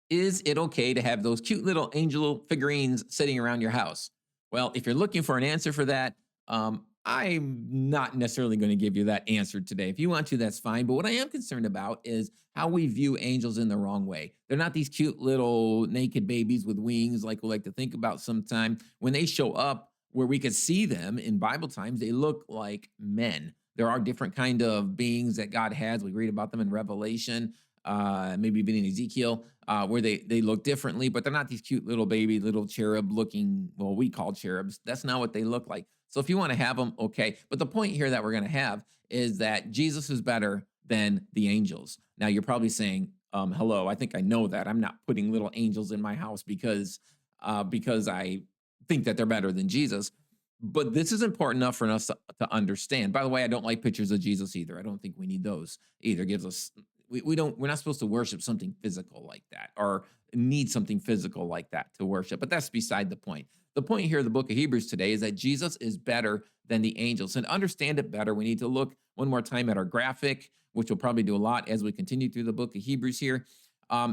Is it okay to have those cute little angel figurines sitting around your house? Well, if you're looking for an answer for that, I'm not necessarily going to give you that answer today. If you want to, that's fine. But what I am concerned about is how we view angels in the wrong way. They're not these cute little naked babies with wings like we like to think about sometime. When they show up where we could see them in Bible times, they look like men. There are different kind of beings that God has. We read about them in Revelation, maybe even in Ezekiel, where they look differently, but they're not these cute little baby, little cherub looking. Well, we call cherubs. That's not what they look like. So if you want to have them, okay. But the point here that we're going to have is that Jesus is better than the angels. Now you're probably saying, "Hello, I think I know that. I'm not putting little angels in my house because I think that they're better than Jesus." But this is important enough for us to understand. By the way, I don't like pictures of Jesus either. I don't think we need those either. Gives us we're not supposed to worship something physical like that or need something physical like that to worship. But that's beside the point. The point here of the book of Hebrews today is that Jesus is better than the angels. And to understand it better, we need to look one more time at our graphic, which we'll probably do a lot as we continue through the book of Hebrews here.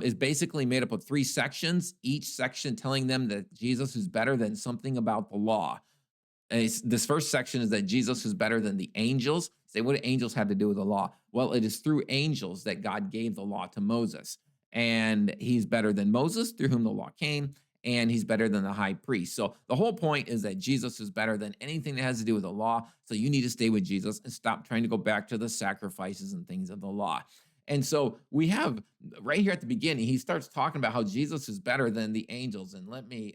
Is basically made up of three sections, each section telling them that Jesus is better than something about the law. This first section is that Jesus is better than the angels. Say, what do angels have to do with the law? Well, it is through angels that God gave the law to Moses. And he's better than Moses, through whom the law came, and he's better than the high priest. So the whole point is that Jesus is better than anything that has to do with the law. So you need to stay with Jesus and stop trying to go back to the sacrifices and things of the law. And so we have right here at the beginning, he starts talking about how Jesus is better than the angels. And let me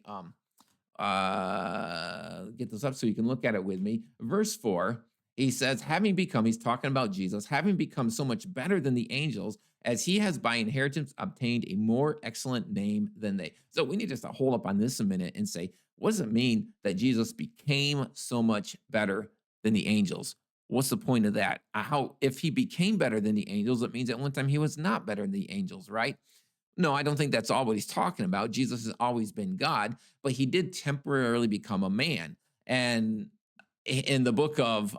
get this up so you can look at it with me. Verse 4, he says, having become, he's talking about Jesus, having become so much better than the angels, as he has by inheritance obtained a more excellent name than they. So we need just to hold up on this a minute and say, what does it mean that Jesus became so much better than the angels? What's the point of that? How, if he became better than the angels, it means at one time he was not better than the angels, right? No, I don't think that's all what he's talking about. Jesus has always been God, but he did temporarily become a man. And in the book of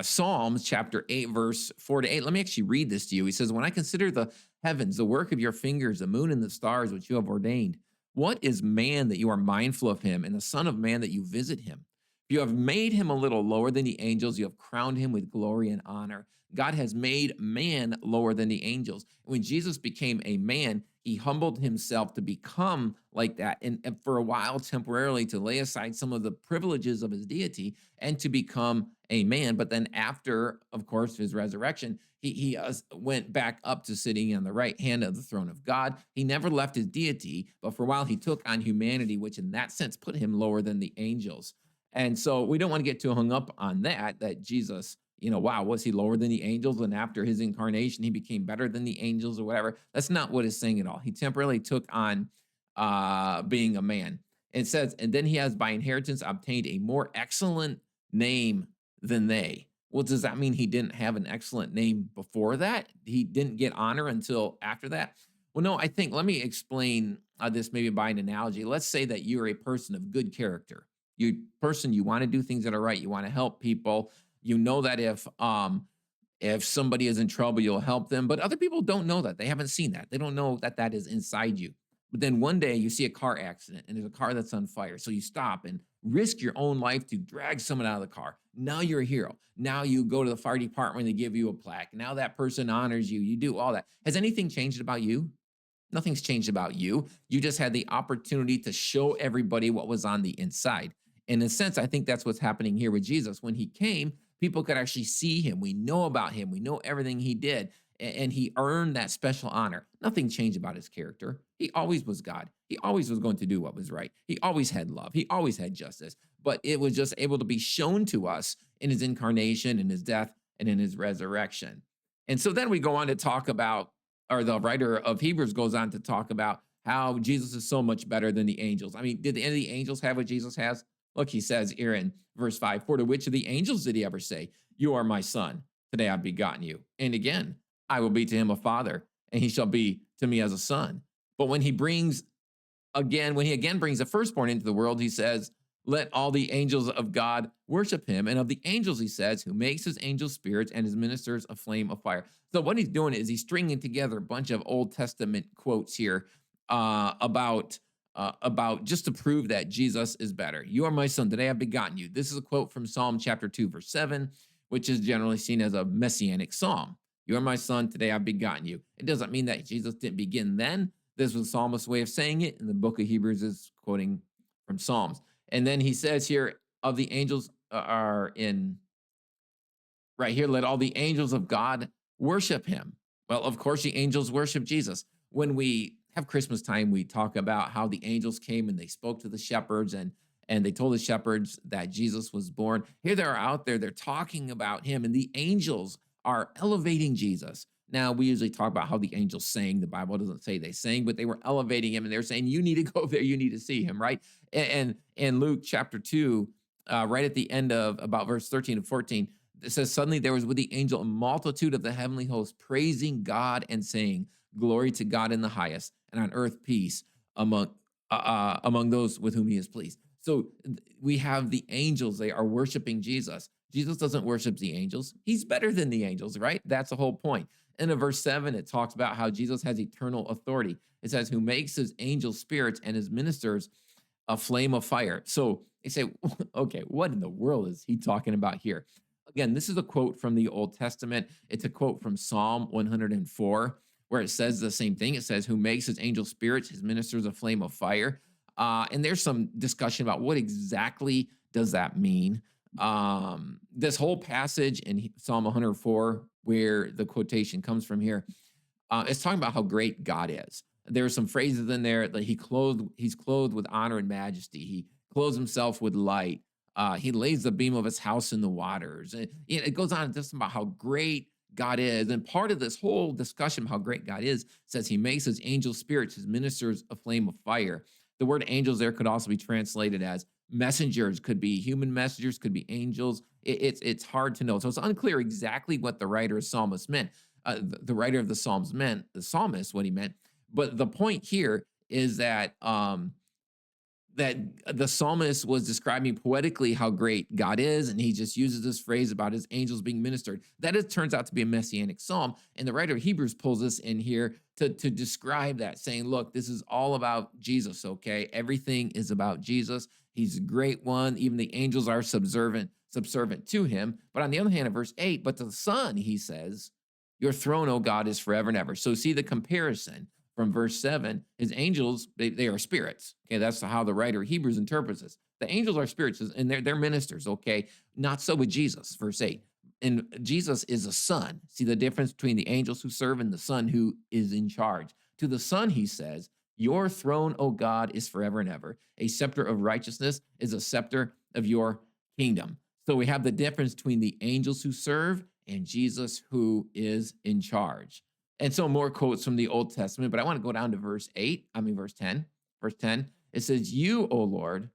Psalms, chapter 8, verse 4 to 8, let me actually read this to you. He says, when I consider the heavens, the work of your fingers, the moon and the stars, which you have ordained, what is man that you are mindful of him, and the Son of Man that you visit him? You have made him a little lower than the angels. You have crowned him with glory and honor. God has made man lower than the angels. When Jesus became a man, he humbled himself to become like that. And for a while, temporarily, to lay aside some of the privileges of his deity and to become a man. But then, after, of course, his resurrection, he went back up to sitting on the right hand of the throne of God. He never left his deity, but for a while, he took on humanity, which in that sense put him lower than the angels. And so we don't want to get too hung up on that Jesus, wow, was he lower than the angels? And after his incarnation, he became better than the angels or whatever. That's not what it's saying at all. He temporarily took on being a man. It says, and then he has by inheritance obtained a more excellent name than they. Well, does that mean he didn't have an excellent name before that? He didn't get honor until after that? Well, no, I think, let me explain this maybe by an analogy. Let's say that you're a person of good character. You want to do things that are right. You want to help people. You know that if somebody is in trouble, you'll help them. But other people don't know that. They haven't seen that. They don't know that that is inside you. But then one day you see a car accident and there's a car that's on fire. So you stop and risk your own life to drag someone out of the car. Now you're a hero. Now you go to the fire department, they give you a plaque. Now that person honors you. You do all that. Has anything changed about you? Nothing's changed about you. You just had the opportunity to show everybody what was on the inside. In a sense, I think that's what's happening here with Jesus. When he came, people could actually see him. We know about him. We know everything he did. And he earned that special honor. Nothing changed about his character. He always was God. He always was going to do what was right. He always had love. He always had justice. But it was just able to be shown to us in his incarnation, in his death, and in his resurrection. And so then we go on to talk about, or the writer of Hebrews goes on to talk about how Jesus is so much better than the angels. I mean, did any of the angels have what Jesus has? Look, he says here in verse 5, for to which of the angels did he ever say, you are my son, today I've begotten you? And again, I will be to him a father, and he shall be to me as a son. But when he again brings the firstborn into the world, he says, let all the angels of God worship him. And of the angels, he says, who makes his angels spirits and his ministers a flame of fire. So what he's doing is he's stringing together a bunch of Old Testament quotes here about just to prove that Jesus is better. You are my son, today I've begotten you. This is a quote from Psalm chapter 2, verse 7, which is generally seen as a messianic psalm. You are my son, today I've begotten you. It doesn't mean that Jesus didn't begin then. This was the psalmist's way of saying it, and the book of Hebrews is quoting from Psalms. And then he says here, of the angels are in right here, let all the angels of God worship him. Well, of course, the angels worship Jesus. When we have Christmas time, we talk about how the angels came and they spoke to the shepherds and they told the shepherds that Jesus was born. Here they're out there, they're talking about him, and the angels are elevating Jesus. Now, we usually talk about how the angels sang. The Bible doesn't say they sang, but they were elevating him and they're saying, you need to go there, you need to see him, right? And in Luke chapter 2, right at the end of about verse 13 and 14, it says, suddenly there was with the angel a multitude of the heavenly host praising God and saying, glory to God in the highest, and on earth peace among those with whom he is pleased. So we have the angels, they are worshiping Jesus. Jesus doesn't worship the angels. He's better than the angels, right? That's the whole point. And in verse 7, it talks about how Jesus has eternal authority. It says, who makes his angel spirits and his ministers a flame of fire. So they say, okay, what in the world is he talking about here? Again, this is a quote from the Old Testament. It's a quote from Psalm 104, where it says the same thing. It says, who makes his angel spirits, his ministers a flame of fire. And there's some discussion about what exactly does that mean. This whole passage in Psalm 104, where the quotation comes from here, it's talking about how great God is. There are some phrases in there that he's clothed with honor and majesty. He clothes himself with light. He lays the beam of his house in the waters. It goes on just about how great God is. And part of this whole discussion of how great God is says he makes his angel spirits, his ministers, a flame of fire. The word angels there could also be translated as messengers, could be human messengers, could be angels. It's hard to know. So it's unclear exactly what the writer of Psalmist meant. The writer of the Psalms meant, the psalmist, what he meant. But the point here is that the psalmist was describing poetically how great God is, and he just uses this phrase about his angels being ministered. That it turns out to be a messianic psalm, and the writer of Hebrews pulls this in here to describe that, saying, look, this is all about Jesus, okay? Everything is about Jesus. He's a great one. Even the angels are subservient to him. But on the other hand, in verse 8, but to the Son, he says, your throne, O God, is forever and ever. So see the comparison from verse 7, his angels, they are spirits. Okay, that's how the writer of Hebrews interprets this. The angels are spirits, and they're ministers, okay? Not so with Jesus, verse 8. And Jesus is a son. See the difference between the angels who serve and the son who is in charge. To the Son, he says, your throne, O God, is forever and ever. A scepter of righteousness is a scepter of your kingdom. So we have the difference between the angels who serve and Jesus who is in charge. And so more quotes from the Old Testament, but I want to go down to verse 10. Verse 10, it says, you, O Lord,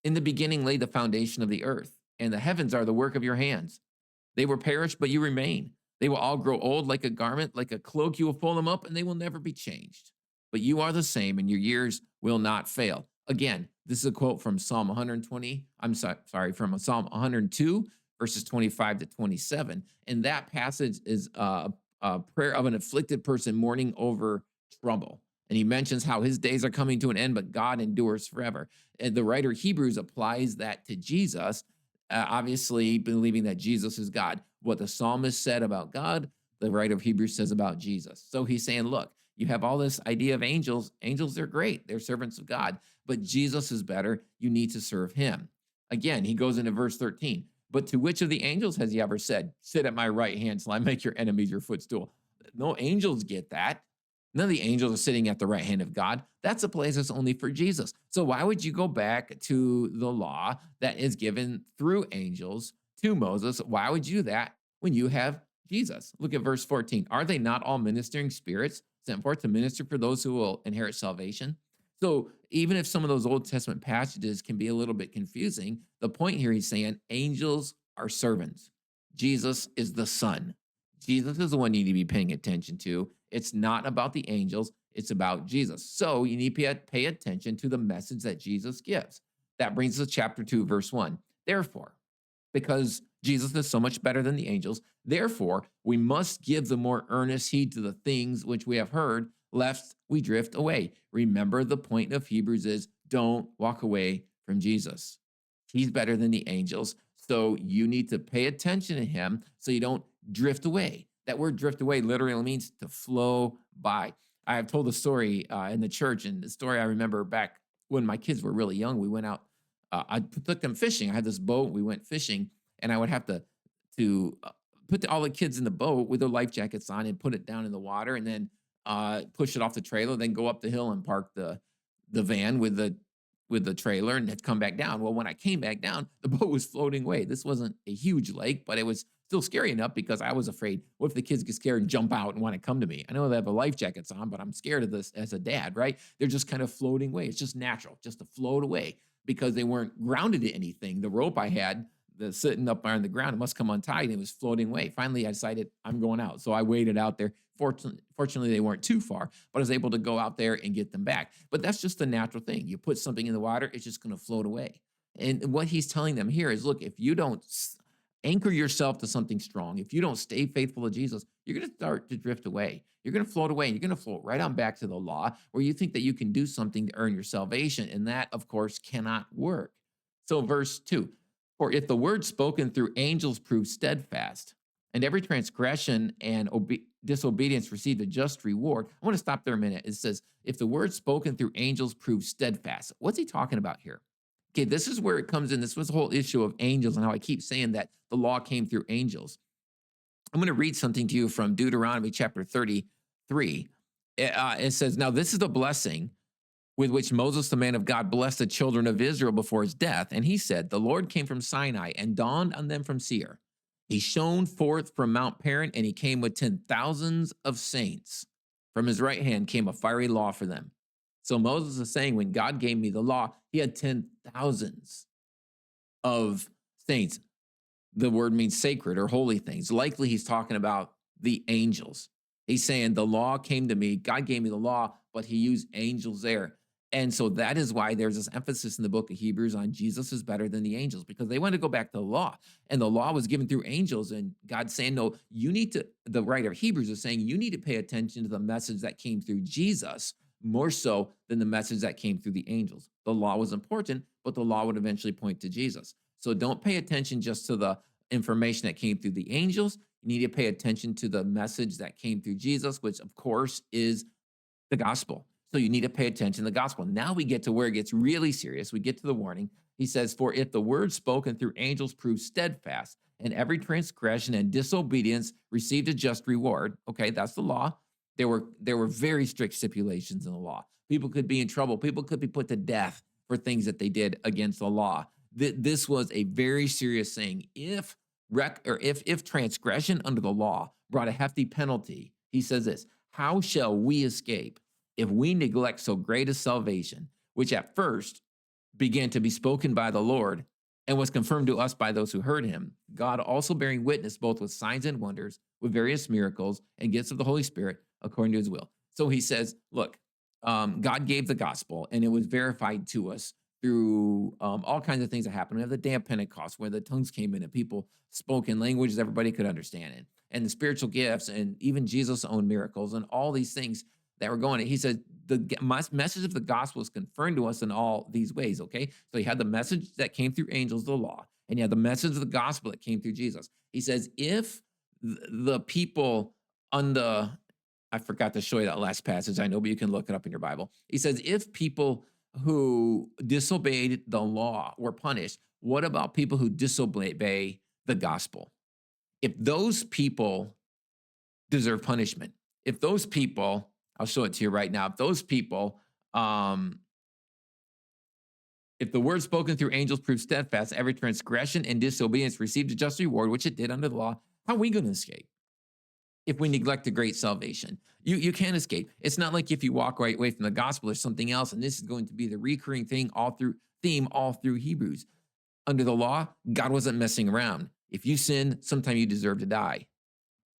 in the beginning laid the foundation of the earth, and the heavens are the work of your hands. They will perish, but you remain. They will all grow old like a garment, like a cloak. You will fold them up, and they will never be changed. But you are the same, and your years will not fail. Again, this is a quote from Psalm 120. From Psalm 102, verses 25 to 27. And that passage is prayer of an afflicted person mourning over trouble. And he mentions how his days are coming to an end, but God endures forever. And the writer of Hebrews applies that to Jesus, obviously believing that Jesus is God. What the psalmist said about God, the writer of Hebrews says about Jesus. So he's saying, look, you have all this idea of angels. Angels, they're great. They're servants of God. But Jesus is better. You need to serve him. Again, he goes into verse 13. But to which of the angels has he ever said, sit at my right hand till I make your enemies your footstool? No angels get that. None of the angels are sitting at the right hand of God. That's a place that's only for Jesus. So why would you go back to the law that is given through angels to Moses? Why would you do that when you have Jesus? Look at verse 14. Are they not all ministering spirits sent forth to minister for those who will inherit salvation? So even if some of those Old Testament passages can be a little bit confusing, the point here he's saying angels are servants. Jesus is the Son. Jesus is the one you need to be paying attention to. It's not about the angels, it's about Jesus. So you need to pay attention to the message that Jesus gives. That brings us to chapter 2, verse 1. Therefore, because Jesus is so much better than the angels, therefore, we must give the more earnest heed to the things which we have heard, lest we drift away. Remember, the point of Hebrews is don't walk away from Jesus. He's better than the angels. So you need to pay attention to him so you don't drift away. That word drift away literally means to flow by. I have told a story in the church, and the story I remember back when my kids were really young. We went out, I took them fishing. I had this boat, we went fishing, and I would have to put all the kids in the boat with their life jackets on and put it down in the water, and then push it off the trailer, then go up the hill and park the van with the trailer and had come back down. Well, when I came back down, the boat was floating away. This wasn't a huge lake, but it was still scary enough because I was afraid. What if the kids get scared and jump out and want to come to me? I know they have the life jackets on, but I'm scared of this as a dad, right? They're just kind of floating away. It's just natural, just to float away because they weren't grounded to anything. The rope I had, the sitting up on the ground, it must come untied and it was floating away. Finally, I decided I'm going out. So I waited out there. Fortunately, they weren't too far, but I was able to go out there and get them back. But that's just the natural thing. You put something in the water, it's just going to float away. And what he's telling them here is, look, if you don't anchor yourself to something strong, if you don't stay faithful to Jesus, you're going to start to drift away. You're going to float away and you're going to float right on back to the law where you think that you can do something to earn your salvation. And that, of course, cannot work. So verse 2, for if the word spoken through angels proved steadfast, and every transgression and disobedience received a just reward. I want to stop there a minute. It says, if the word spoken through angels proved steadfast. What's he talking about here? Okay, this is where it comes in. This was the whole issue of angels and how I keep saying that the law came through angels. I'm going to read something to you from Deuteronomy chapter 33. It says, now this is the blessing with which Moses, the man of God, blessed the children of Israel before his death. And he said, the Lord came from Sinai and dawned on them from Seir. He shone forth from Mount Paran, and he came with 10,000s of saints. From his right hand came a fiery law for them. So Moses is saying, when God gave me the law, he had 10,000s of saints. The word means sacred or holy things. Likely he's talking about the angels. He's saying the law came to me, God gave me the law, but he used angels there. And so that is why there's this emphasis in the book of Hebrews on Jesus is better than the angels, because they want to go back to the law. And the law was given through angels. And God's saying, no, you need to, the writer of Hebrews is saying, you need to pay attention to the message that came through Jesus more so than the message that came through the angels. The law was important, but the law would eventually point to Jesus. So don't pay attention just to the information that came through the angels. You need to pay attention to the message that came through Jesus, which of course is the gospel. So you need to pay attention to the gospel. Now we get to where it gets really serious. We get to the warning. He says, for if the word spoken through angels proved steadfast, and every transgression and disobedience received a just reward. Okay, that's the law. There were very strict stipulations in the law. People could be in trouble. People could be put to death for things that they did against the law. This was a very serious thing. If transgression under the law brought a hefty penalty, he says this, how shall we escape if we neglect so great a salvation, which at first began to be spoken by the Lord and was confirmed to us by those who heard him, God also bearing witness both with signs and wonders, with various miracles and gifts of the Holy Spirit according to his will. So he says, look, God gave the gospel and it was verified to us through all kinds of things that happened. We have the day of Pentecost where the tongues came in and people spoke in languages everybody could understand it, and the spiritual gifts and even Jesus' own miracles and all these things that were going. He said the message of the gospel is confirmed to us in all these ways, okay? So you had the message that came through angels, the law, and you had the message of the gospel that came through Jesus. He says, if the people on the, I forgot to show you that last passage, I know, but you can look it up in your Bible. He says, if people who disobeyed the law were punished, what about people who disobey the gospel? If those people deserve punishment, if those people, I'll show it to you right now, if those people, if the word spoken through angels proved steadfast, every transgression and disobedience received a just reward, which it did under the law, how are we going to escape? If we neglect a great salvation, you can't escape. It's not like if you walk right away from the gospel, there's something else, and this is going to be the recurring thing all through Hebrews. Under the law, God wasn't messing around. If you sin, sometime you deserve to die.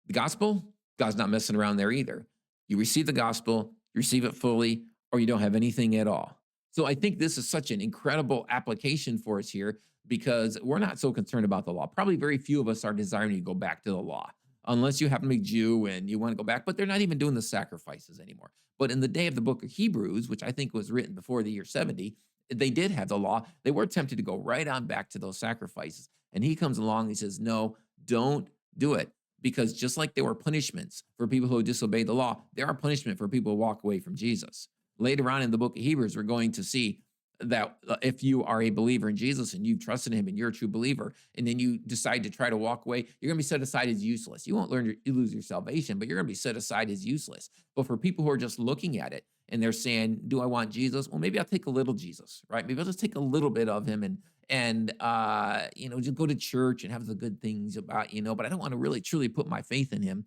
The gospel, God's not messing around there either. You receive the gospel, you receive it fully, or you don't have anything at all. So I think this is such an incredible application for us here because we're not so concerned about the law. Probably very few of us are desiring to go back to the law, unless you happen to be Jew and you want to go back, but they're not even doing the sacrifices anymore. But in the day of the book of Hebrews, which I think was written before the year 70, they did have the law. They were tempted to go right on back to those sacrifices. And he comes along and he says, no, don't do it. Because just like there were punishments for people who disobeyed the law, there are punishment for people who walk away from Jesus. Later on in the book of Hebrews, we're going to see that if you are a believer in Jesus and you've trusted him and you're a true believer, and then you decide to try to walk away, you're going to be set aside as useless. You won't you lose your salvation, but you're going to be set aside as useless. But for people who are just looking at it and they're saying, "Do I want Jesus? Well, maybe I'll take a little Jesus, right? Maybe I'll just take a little bit of him and just go to church and have the good things about but I don't want to really truly put my faith in him."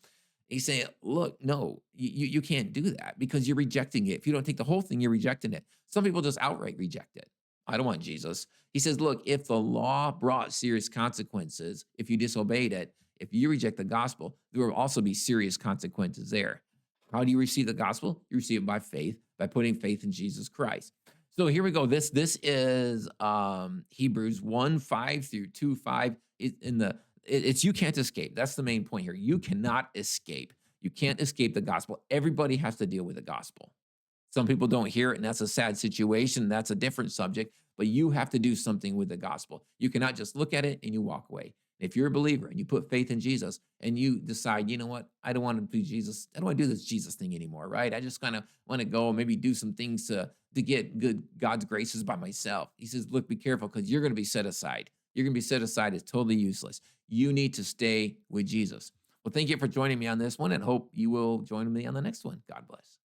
He's saying, look, no, you can't do that because you're rejecting it. If you don't take the whole thing, you're rejecting it. Some people just outright reject it. I don't want Jesus. He says, look, if the law brought serious consequences, if you disobeyed it, if you reject the gospel, there will also be serious consequences there. How do you receive the gospel? You receive it by faith, by putting faith in Jesus Christ. So here we go. This is Hebrews 1:5 through 2:5. It's you can't escape. That's the main point here. You cannot escape. You can't escape the gospel. Everybody has to deal with the gospel. Some people don't hear it, and that's a sad situation. That's a different subject, but you have to do something with the gospel. You cannot just look at it and you walk away. If you're a believer and you put faith in Jesus and you decide, you know what, I don't want to do Jesus, I don't want to do this Jesus thing anymore, right? I just kind of want to go maybe do some things to get good God's graces by myself. He says, look, be careful because you're going to be set aside. You're going to be set aside as totally useless. You need to stay with Jesus. Well, thank you for joining me on this one and hope you will join me on the next one. God bless.